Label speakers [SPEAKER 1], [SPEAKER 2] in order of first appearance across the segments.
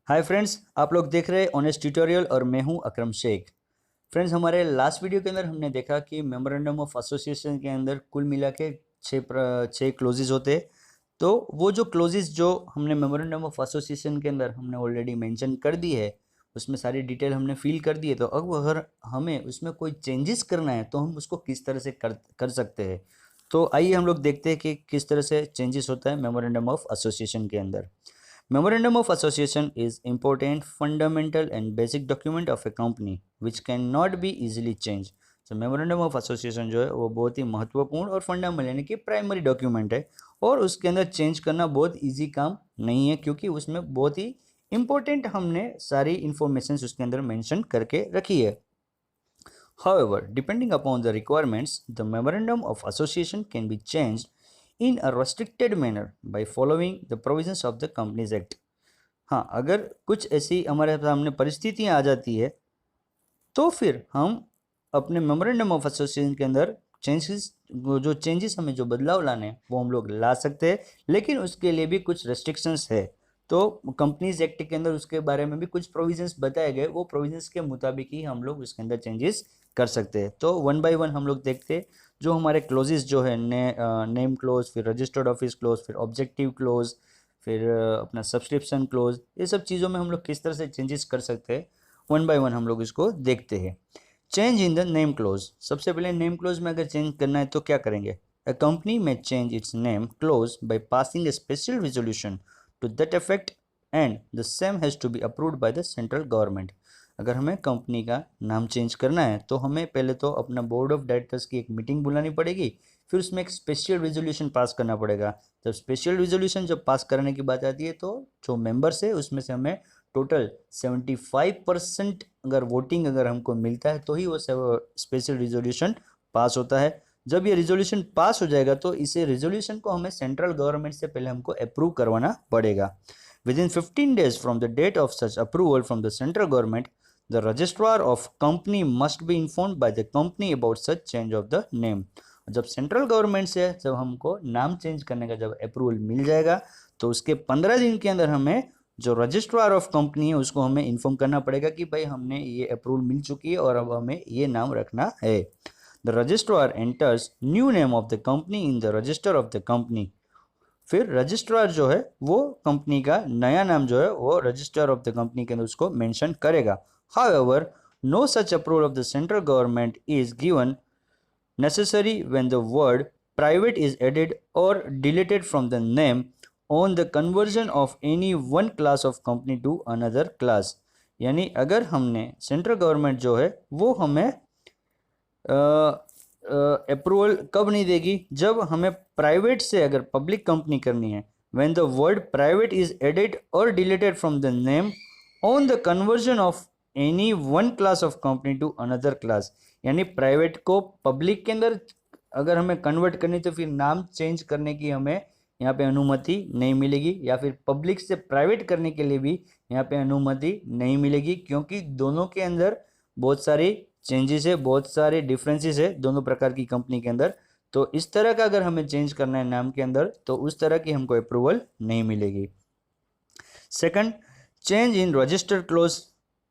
[SPEAKER 1] Hi friends, आप लोग देख रहे हैं ऑनेस्ट ट्यूटोरियल और मैं हूं अकरम शेख। फ्रेंड्स, हमारे लास्ट वीडियो के अंदर हमने देखा कि मेमोरेंडम ऑफ एसोसिएशन के अंदर कुल मिला के छः क्लोजेज होते हैं। तो वो जो क्लोजेज जो हमने मेमोरेंडम ऑफ एसोसिएशन के अंदर हमने ऑलरेडी मेंशन कर दी है, उसमें सारी डिटेल हमने फिल कर दी है। तो अब अगर हमें उसमें कोई चेंजेस करना है तो हम उसको किस तरह से कर सकते हैं। तो आइए हम लोग देखते हैं कि किस तरह से चेंजेस होता है मेमोरेंडम ऑफ एसोसिएशन के अंदर। Memorandum of Association is important, fundamental and basic document of a company which cannot be easily changed. So memorandum of association जो है वो बहुत ही महत्वपूर्ण और फंडामेंटल यानी कि प्राइमरी डॉक्यूमेंट है और उसके अंदर चेंज करना बहुत इजी काम नहीं है, क्योंकि उसमें बहुत ही इंपॉर्टेंट हमने सारी इंफॉर्मेशन उसके अंदर मेंशन करके रखी है। However, depending upon the requirements, the memorandum of association can be changed in a restricted manner by following the provisions of the Companies Act. हाँ, अगर कुछ ऐसी हमारे सामने परिस्थितियाँ आ जाती है तो फिर हम अपने मेमोरेंडम ऑफ एसोसिएशन के अंदर चेंजेस हमें जो बदलाव लाने हैं वो हम लोग ला सकते हैं, लेकिन उसके लिए भी कुछ रेस्ट्रिक्शंस है। तो कंपनीज एक्ट के अंदर उसके बारे में भी कुछ प्रोविजंस बताए गए, वो प्रोविजंस के मुताबिक ही हम लोग उसके अंदर चेंजेस कर सकते हैं। तो वन बाय वन हम लोग देखते हैं जो हमारे क्लोजेस जो है नेम क्लोज, फिर रजिस्टर्ड ऑफिस क्लोज, फिर ऑब्जेक्टिव क्लोज, फिर अपना सब्सक्रिप्शन क्लोज, ये सब चीज़ों में हम लोग किस तरह से चेंजेस कर सकते हैं। वन बाय वन हम लोग इसको देखते हैं। Change in the name close. सबसे पहले नेम क्लोज में अगर चेंज करना है तो क्या करेंगे? A company may change its name clause by passing a special resolution to that effect and the same has to be approved by the central government. अगर हमें कंपनी का नाम चेंज करना है तो हमें पहले तो अपना बोर्ड ऑफ डायरेक्टर्स की एक मीटिंग बुलानी पड़ेगी, फिर उसमें एक स्पेशल रेजोल्यूशन पास करना पड़ेगा। जब स्पेशल रेजोल्यूशन जब पास करने की बात आती है तो जो मेंबर्स है उसमें से हमें टोटल 75% अगर वोटिंग अगर हमको मिलता है तो ही वो स्पेशल रिजोल्यूशन पास होता है। जब ये रिजोल्यूशन पास हो जाएगा तो इसे रिजोल्यूशन को हमें सेंट्रल गवर्नमेंट से पहले हमको अप्रूव करवाना पड़ेगा। Within 15 days from the date of such approval from the central government, the registrar of company must be informed by the company about such change of the name. जब central government से जब हमको नाम change करने का जब approval मिल जाएगा तो उसके 15 दिन के अंदर हमें जो रजिस्ट्रार ऑफ कंपनी है उसको हमें इन्फॉर्म करना पड़ेगा कि भाई हमने ये अप्रूवल मिल चुकी है और अब हमें ये नाम रखना है। The registrar enters new name of the company in the register of the company. फिर रजिस्ट्रार जो है वो कंपनी का नया नाम जो है वो रजिस्टर ऑफ द कंपनी के अंदर उसको मेंशन करेगा। However, no such approval of the central government is given necessary when the word private is added or deleted from the name on the conversion of any one class of company to another class। यानी अगर हमने central government जो है वो हमें approval कब नहीं देगी? जब हमें प्राइवेट से अगर पब्लिक कंपनी करनी है, when the word private is added or deleted from the name on the conversion of any one class of company to another class। यानी प्राइवेट को पब्लिक के अंदर अगर हमें कन्वर्ट करनी तो फिर नाम चेंज करने की हमें यहाँ पे अनुमति नहीं मिलेगी, या फिर पब्लिक से प्राइवेट करने के लिए भी यहाँ पे अनुमति नहीं मिलेगी, क्योंकि दोनों के अंदर बहुत सारी चेंजेस है, बहुत सारे डिफरेंसेस है दोनों प्रकार की कंपनी के अंदर। तो इस तरह का अगर हमें चेंज करना है नाम के अंदर तो उस तरह की हमको अप्रूवल नहीं मिलेगी। Second, change in registered close,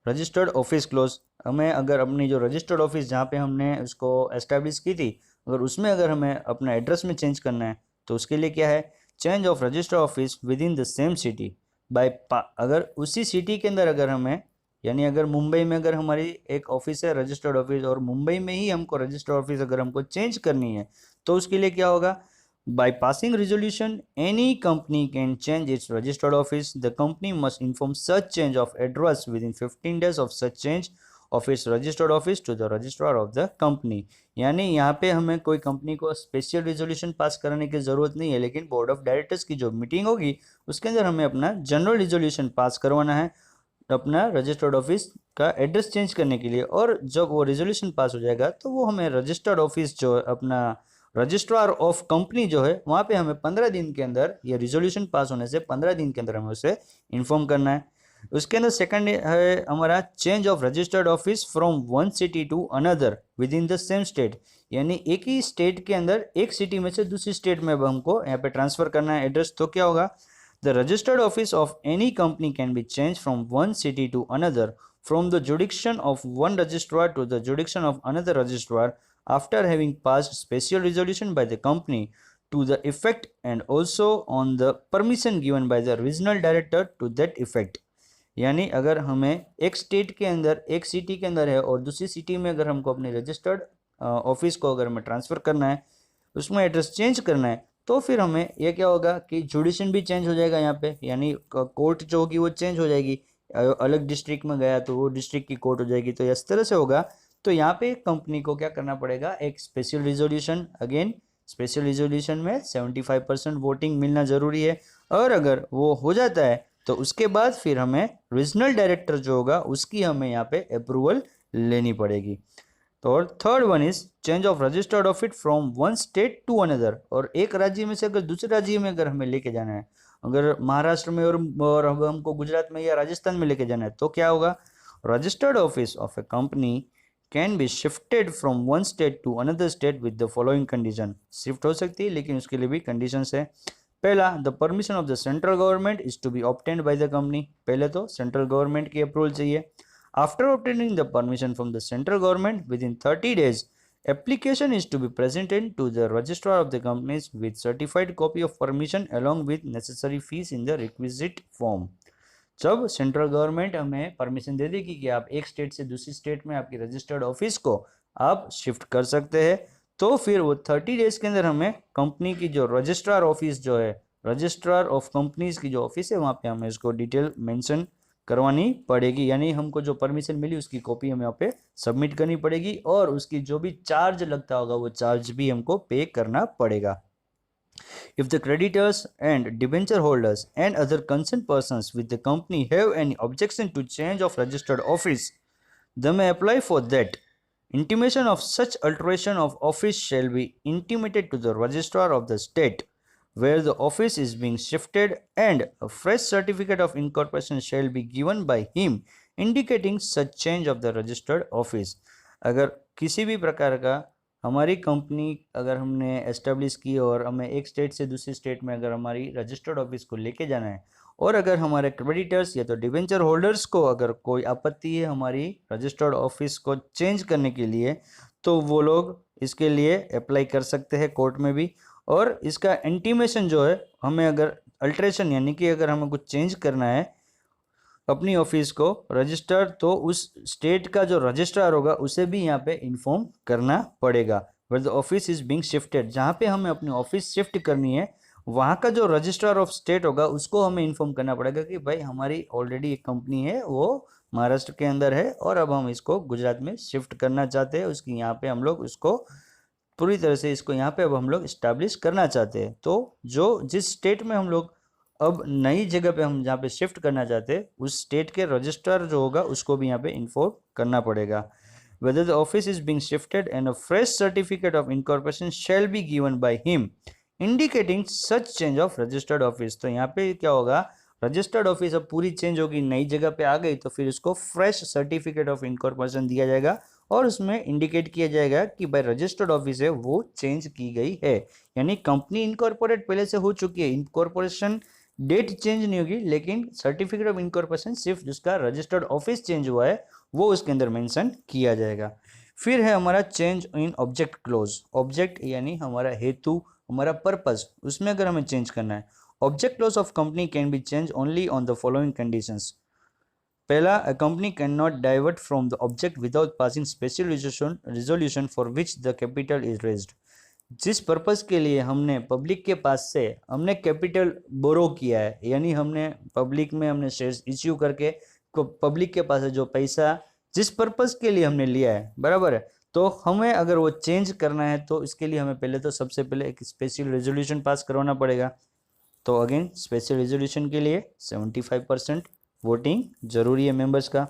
[SPEAKER 1] registered office close. हमें अगर अपनी जो रजिस्टर्ड ऑफिस जहाँ पे हमने उसको एस्टेब्लिश की थी, अगर उसमें अगर हमें अपना एड्रेस में चेंज करना है तो उसके लिए क्या है? Change of registered office with in the same city bye अगर उसी सिटी के अंदर अगर हमें, यानी अगर मुंबई में अगर हमारी एक ऑफिस है रजिस्टर्ड ऑफिस और मुंबई में ही हमको रजिस्टर्ड ऑफिस अगर हमको चेंज करनी है तो उसके लिए क्या होगा? By passing resolution, any company can change its registered office. The company must inform such change of address within 15 days of such change of its registered office to the registrar of the company। यानी यहाँ पे हमें कोई company को special resolution pass करने की ज़रूरत नहीं है, लेकिन बोर्ड ऑफ डायरेक्टर्स की जो मीटिंग होगी उसके अंदर हमें अपना जनरल रेजोल्यूशन पास करवाना है अपना रजिस्टर्ड ऑफिस का एड्रेस चेंज करने के लिए। और जब वो रेजोल्यूशन पास हो जाएगा तो वो हमें रजिस्टर्ड ऑफिस जो अपना रजिस्ट्रार ऑफ कंपनी जो है वहाँ पे हमें 15 दिन के अंदर, ये रिजोल्यूशन पास होने से 15 दिन के अंदर हमें उसे इन्फॉर्म करना है। उसके अंदर सेकंड है हमारा change of registered office from one city to another within the same state. यानी एक ही स्टेट के अंदर एक सिटी में से दूसरी स्टेट में अब हमको यहाँ पे ट्रांसफर करना है एड्रेस। तो क्या होगा? The registered office of any company can be changed from one city to another, from the jurisdiction of one registrar to the jurisdiction of another registrar, after having passed special resolution by the company to the effect and also on the permission given by the regional director to that effect. यानी अगर हमें एक state के अंदर, एक city के अंदर है और दूसरी सिटी में अगर हमको अपने रजिस्टर्ड ऑफिस को अगर हमें ट्रांसफ़र करना है, उसमें एड्रेस चेंज करना है, तो फिर हमें ये क्या होगा कि जुडिशन भी चेंज हो जाएगा यहाँ पे, यानी कोर्ट जो होगी वो चेंज हो जाएगी। अलग डिस्ट्रिक्ट में गया तो वो डिस्ट्रिक्ट की कोर्ट हो जाएगी। तो इस तरह से होगा। तो यहाँ पे कंपनी को क्या करना पड़ेगा, एक special resolution, again special resolution में 75% वोटिंग मिलना ज़रूरी है। और अगर वो हो जाता है तो उसके बाद फिर हमें रीजनल डायरेक्टर जो होगा उसकी हमें यहाँ पे अप्रूवल लेनी पड़ेगी। तो third one is change of registered office from one state to another. और एक राज्य में से अगर दूसरे राज्य में अगर हमें लेके जाना है, अगर महाराष्ट्र में और हमको गुजरात में या राजस्थान में लेके जाना है, तो क्या होगा, registered office of a company can be shifted from one state to another state with the following condition. Shift हो सकती है लेकिन उसके लिए भी कंडीशंस है। पहला, the permission of the central government is to be obtained by the company. पहले तो सेंट्रल गवर्नमेंट की अप्रूवल चाहिए। After obtaining the permission from the central government within 30 days, application is to be presented to the registrar of the companies with certified copy of permission along with necessary fees in the requisite form। जब central government हमें permission दे देगी कि आप एक state से दूसरी state में आपकी रजिस्टर्ड ऑफिस को आप शिफ्ट कर सकते हैं, तो फिर वो 30 days के अंदर हमें कंपनी की जो रजिस्ट्रार ऑफिस जो है, रजिस्ट्रार ऑफ कंपनीज की जो ऑफिस है, वहाँ पे हमें इसको डिटेल मेंशन करवानी पड़ेगी। यानी हमको जो परमिशन मिली उसकी कॉपी हमें यहाँ पे सबमिट करनी पड़ेगी और उसकी जो भी चार्ज लगता होगा वो चार्ज भी हमको पे करना पड़ेगा। If the creditors and debenture holders and other concerned persons with the company have any objection to change of registered office, they may apply for that. Intimation of such alteration of office shall be intimated to the registrar of the state where the office is being shifted, and a fresh certificate of incorporation shall be given by him indicating such change of the registered office। अगर किसी भी प्रकार का हमारी company अगर हमने establish की और हमें एक स्टेट से दूसरी स्टेट में अगर हमारी रजिस्टर्ड ऑफिस को लेके जाना है, और अगर हमारे क्रेडिटर्स या तो डिवेंचर होल्डर्स को अगर कोई आपत्ति है हमारी रजिस्टर्ड ऑफिस को चेंज करने के लिए, तो वो लोग इसके लिए अप्लाई कर सकते हैं कोर्ट में भी। और इसका इंटीमेशन जो है, हमें अगर अल्ट्रेशन यानी कि अगर हमें कुछ चेंज करना है अपनी ऑफिस को रजिस्टर, तो उस स्टेट का जो रजिस्ट्रार होगा उसे भी यहाँ पे इन्फॉर्म करना पड़ेगा। Where the office is being shifted, जहाँ पे हमें अपनी ऑफिस शिफ्ट करनी है वहाँ का जो रजिस्ट्रार ऑफ स्टेट होगा उसको हमें इन्फॉर्म करना पड़ेगा कि भाई हमारी ऑलरेडी एक कंपनी है वो महाराष्ट्र के अंदर है और अब हम इसको गुजरात में शिफ्ट करना चाहते हैं, उसकी यहाँ पे हम लोग उसको पूरी तरह से इसको यहाँ पे अब हम लोग इस्टेब्लिश करना चाहते हैं। तो जो जिस स्टेट में हम लोग अब नई जगह पे हम जहाँ पे शिफ्ट करना चाहते हैं उस स्टेट के रजिस्ट्रार जो होगा उसको भी यहाँ पे इन्फॉर्म करना पड़ेगा। Whether the office is being shifted and a fresh certificate of incorporation shall be given by him indicating such change of registered office। तो यहाँ पे क्या होगा, रजिस्टर्ड ऑफिस अब पूरी चेंज होगी, नई जगह पे आ गई, तो फिर उसको फ्रेश सर्टिफिकेट ऑफ इनकॉर्पोरेशन दिया जाएगा और उसमें इंडिकेट किया जाएगा कि भाई रजिस्टर्ड ऑफिस है वो चेंज की गई है। यानी कंपनी इनकॉर्पोरेट पहले से हो चुकी है, इनकॉर्पोरेशन डेट चेंज नहीं होगी, लेकिन सर्टिफिकेट ऑफ इनकॉर्पोरेशन सिर्फ जिसका रजिस्टर्ड ऑफिस चेंज हुआ है वो उसके अंदर मेंशन किया जाएगा। फिर है हमारा change in object close. Object यानी हमारा हेतु, हमारा पर्पस, उसमें अगर हमें चेंज करना है, object clause of company can be change only on the following conditions. पहला, a company can not divert from the object without passing special resolution for which the capital is raised. जिस purpose के लिए हमने public के पास से हमने capital बोरो किया है, यानी हमने पब्लिक में हमने शेयर्स इश्यू करके पब्लिक के पास है जो पैसा जिस पर्पस के लिए हमने लिया है, बराबर है, तो हमें अगर वो चेंज करना है तो इसके लिए हमें पहले तो सबसे पहले एक स्पेशल रेजोल्यूशन पास करवाना पड़ेगा। तो अगेन स्पेशल रेजोल्यूशन के लिए 75% वोटिंग जरूरी है मेंबर्स का।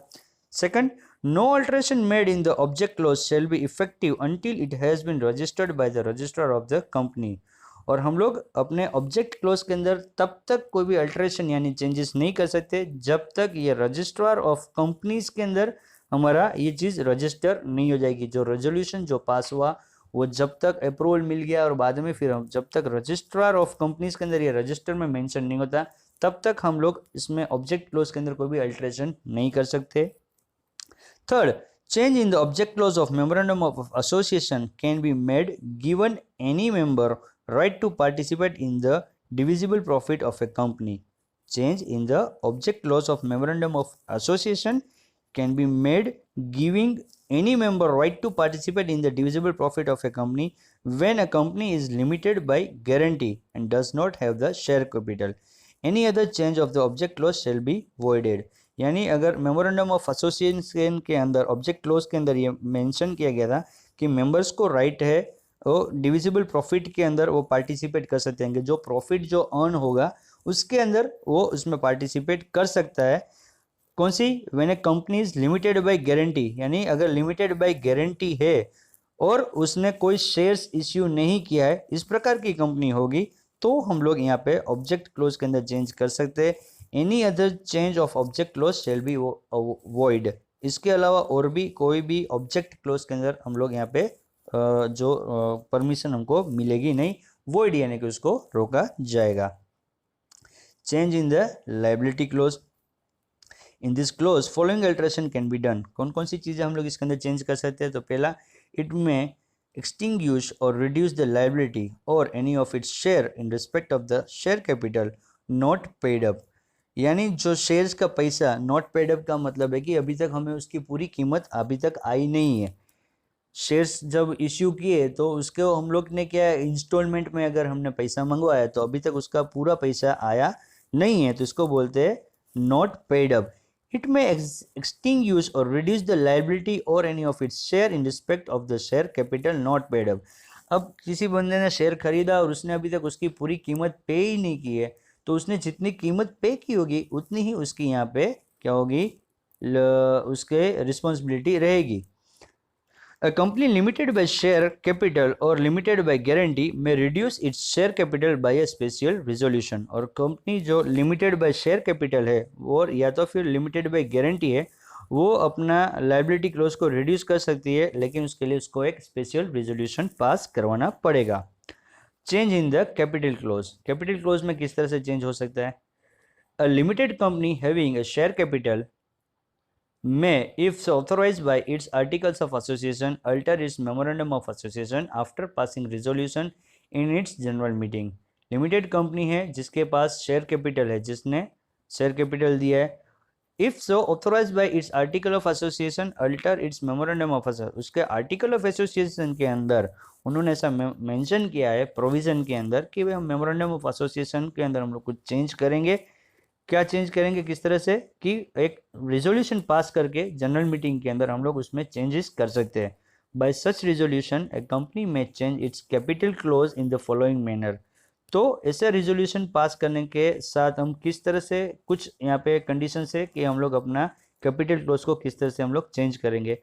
[SPEAKER 1] Second, no alteration made in the object clause shall be effective until it has been registered by the registrar of the company. और हम लोग अपने ऑब्जेक्ट क्लोज के अंदर तब तक कोई भी अल्टरेशन यानी चेंजेस नहीं कर सकते जब तक ये रजिस्ट्रार ऑफ कंपनीज के अंदर हमारा ये चीज़ रजिस्टर नहीं हो जाएगी। जो रेजोल्यूशन जो पास हुआ वो जब तक अप्रूवल मिल गया और बाद में फिर हम जब तक रजिस्ट्रार ऑफ कंपनीज के अंदर ये रजिस्टर में मेंशन नहीं होता तब तक हम लोग इसमें ऑब्जेक्ट क्लोज के अंदर कोई भी अल्टरेशन नहीं कर सकते। Third, change in the object clause of memorandum of association can be made given any member right to participate in the divisible profit of a company. Change in the object clause of memorandum of association can be made giving any member right to participate in the divisible profit of a company when a company is limited by guarantee and does not have the share capital. Any other change of the object clause shall be voided. यानी अगर memorandum of association के अंदर object close के अंदर ये mention किया गया था कि मेंबर्स को राइट है वो डिविजिबल प्रॉफिट के अंदर वो पार्टिसिपेट कर सकते हैं, जो प्रॉफिट जो अर्न होगा उसके अंदर वो उसमें पार्टिसिपेट कर सकता है। कौन सी? When a company is limited by guarantee, यानी अगर लिमिटेड बाय गारंटी है और उसने कोई शेयर्स इश्यू नहीं किया है, इस प्रकार की कंपनी होगी तो हम लोग यहाँ पे ऑब्जेक्ट क्लोज के अंदर चेंज कर सकते हैं। Any other change of object close shall be void. इसके अलावा और भी कोई भी ऑब्जेक्ट क्लोज के अंदर हम लोग यहाँ पे जो परमिशन हमको मिलेगी नहीं, वॉइड यानी कि उसको रोका जाएगा। Change in the liability close, in this close following alteration can be done. कौन कौन सी चीज़ें हम लोग इसके अंदर चेंज कर सकते हैं? तो पहला, इट में extinguish or reduce the liability or any of its share in respect of the share capital not paid up। यानी जो शेयर्स का पैसा नॉट पेड अप का मतलब है कि अभी तक हमें उसकी पूरी कीमत अभी तक आई नहीं है। शेयर्स जब इश्यू किए तो उसको हम लोग ने क्या इंस्टॉलमेंट में अगर हमने पैसा मंगवाया तो अभी तक उसका पूरा पैसा आया नहीं है, तो इसको बोलते हैं not paid up. It may extinguish or reduce the liability or any of its share in respect of the share capital not paid up। अब किसी बंदे ने शेयर खरीदा और उसने अभी तक उसकी पूरी कीमत पे ही नहीं की है, तो उसने जितनी कीमत पे की होगी उतनी ही उसकी यहाँ पे क्या होगी, उसके रिस्पॉन्सिबिलिटी रहेगी। A company limited by share capital or limited by guarantee may reduce its share capital by a special resolution। और कंपनी जो limited by share capital है और या तो फिर limited by guarantee है, वो अपना liability clause को reduce कर सकती है, लेकिन उसके लिए उसको एक special resolution पास करवाना पड़ेगा। Change in the capital clause, capital clause में किस तरह से change हो सकता है? A limited company having a share capital may, if so authorized by its articles of association, alter its memorandum of association after passing resolution in its general meeting। Limited company है जिसके पास share capital है, जिसने share capital दिया है, if so authorised by its article of association alter its memorandum of association. उसके article of association के अंदर उन्होंने ऐसा मेंशन किया है प्रोविजन के अंदर कि भाई हम मेमोरेंडम ऑफ एसोसिएशन के अंदर हम लोग कुछ चेंज करेंगे। क्या चेंज करेंगे, किस तरह से कि एक रिजोल्यूशन पास करके जनरल मीटिंग के अंदर हम लोग उसमें चेंजेस कर सकते हैं। By such resolution a company may change its capital clause in the following manner. तो ऐसे रिजोल्यूशन पास करने के साथ हम किस तरह से कुछ यहाँ पे कंडीशन है कि हम लोग अपना कैपिटल क्लोज को किस तरह से हम लोग चेंज करेंगे।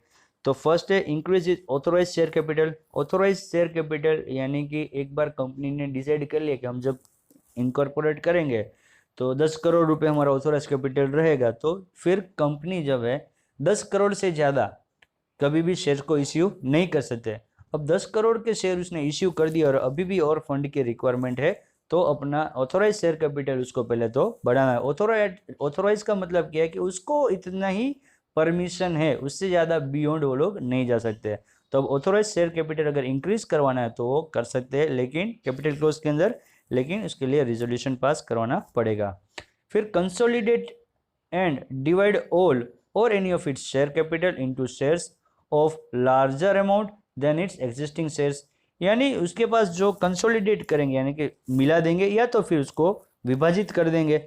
[SPEAKER 1] तो फर्स्ट है increase is authorise share capital. Authorise share capital यानी कि एक बार कंपनी ने डिसाइड कर लिया कि हम जब इनकॉर्पोरेट करेंगे तो 10 करोड़ रुपए हमारा ऑथोराइज कैपिटल रहेगा, तो फिर कंपनी जब है 10 करोड़ से ज़्यादा कभी भी शेयर को इश्यू नहीं कर सकते। अब 10 करोड़ के शेयर उसने इश्यू कर दिया और अभी भी और फंड की रिक्वायरमेंट है, तो अपना ऑथोराइज शेयर कैपिटल उसको पहले तो बढ़ाना है। ऑथोराइज का मतलब क्या है कि उसको इतना ही परमिशन है, उससे ज़्यादा बियॉन्ड वो लोग नहीं जा सकते। तो अब ऑथोराइज शेयर कैपिटल अगर इंक्रीज करवाना है तो वो कर सकते हैं, लेकिन कैपिटल क्लोज के अंदर, लेकिन उसके लिए रिजोल्यूशन पास करवाना पड़ेगा। फिर consolidate and divide all or any of its share capital into shares of larger amount than its existing shares. यानी उसके पास जो कंसोलिडेट करेंगे यानी कि मिला देंगे या तो फिर उसको विभाजित कर देंगे।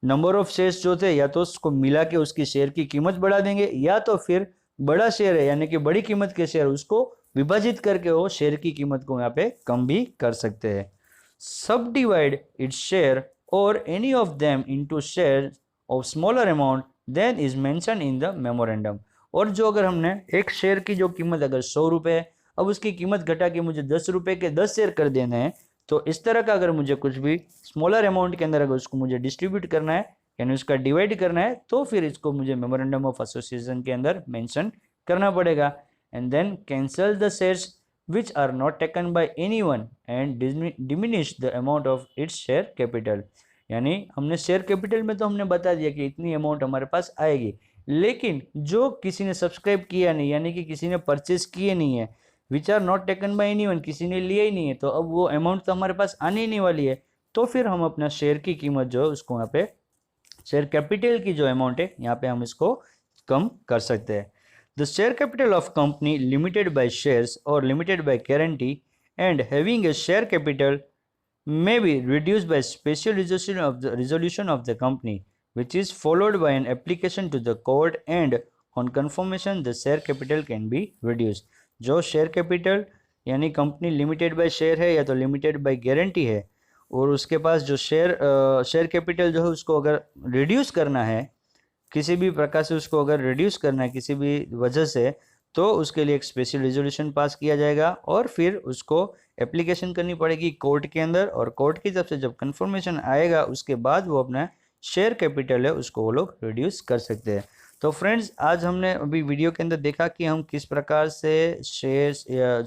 [SPEAKER 1] नंबर ऑफ शेयर्स जो थे या तो उसको मिला के उसकी शेयर की कीमत बढ़ा देंगे, या तो फिर बड़ा शेयर है यानी कि बड़ी कीमत के शेयर उसको विभाजित करके वो शेयर की कीमत को यहाँ पे कम भी कर सकते हैं। Subdivide its share or any of them into shares of smaller amount than is mentioned in the memorandum। और जो अगर हमने एक शेयर की जो कीमत अगर 100 रुपये है, अब उसकी कीमत घटा के मुझे 10 रुपये के 10 शेयर कर देने हैं, तो इस तरह का अगर मुझे कुछ भी स्मॉलर अमाउंट के अंदर अगर उसको मुझे डिस्ट्रीब्यूट करना है यानी उसका डिवाइड करना है, तो फिर इसको मुझे मेमोरेंडम ऑफ एसोसिएशन के अंदर मेंशन करना पड़ेगा। And then cancel the shares which are not taken by anyone and diminish the amount of its share capital। यानी हमने शेयर कैपिटल में तो हमने बता दिया कि इतनी अमाउंट हमारे पास आएगी, लेकिन जो किसी ने सब्सक्राइब किया नहीं, यानी कि किसी ने परचेज किए नहीं है, which are not taken by anyone, किसी ने लिया ही नहीं है, तो अब वो अमाउंट तो हमारे पास आने ही नहीं वाली है। तो फिर हम अपना शेयर की कीमत जो है उसको यहाँ पे, शेयर कैपिटल की जो अमाउंट है यहाँ पे हम इसको कम कर सकते हैं। The share capital of company limited by shares और limited by guarantee and having a share capital may be reduced by special resolution of the company, which is followed by an application to the court, and on confirmation the share capital can be reduced। जो share capital यानी company limited bye share है या तो limited by guarantee है, और उसके पास जो share capital जो है उसको अगर रिड्यूस करना है, किसी भी प्रकार से उसको अगर रिड्यूस करना है किसी भी वजह से, तो उसके लिए एक स्पेशल रेजोल्यूशन पास किया जाएगा और फिर उसको एप्लीकेशन करनी पड़ेगी कोर्ट के अंदर, और कोर्ट की तरफ से जब कंफर्मेशन आएगा उसके बाद वो अपना शेयर कैपिटल है उसको वो लोग रिड्यूस कर सकते हैं। तो फ्रेंड्स, आज हमने अभी वीडियो के अंदर देखा कि हम किस प्रकार से शेयर्स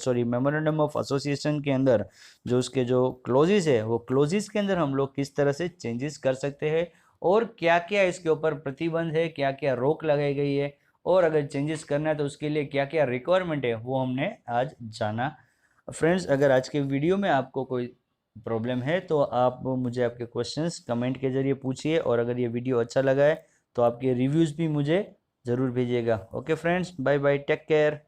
[SPEAKER 1] मेमोरेंडम ऑफ एसोसिएशन के अंदर जो उसके जो क्लोजेस है वो क्लोजेस के अंदर हम लोग किस तरह से चेंजेस कर सकते हैं, और क्या क्या इसके ऊपर प्रतिबंध है, क्या क्या रोक लगाई गई है, और अगर चेंजेस करना है तो उसके लिए क्या क्या रिक्वायरमेंट है वो हमने आज जाना। फ्रेंड्स, अगर आज के वीडियो में आपको कोई प्रॉब्लम है तो आप मुझे आपके क्वेश्चंस कमेंट के जरिए पूछिए, और अगर ये वीडियो अच्छा लगा है तो आपके रिव्यूज़ भी मुझे ज़रूर भेजिएगा। Okay friends, bye bye, take care.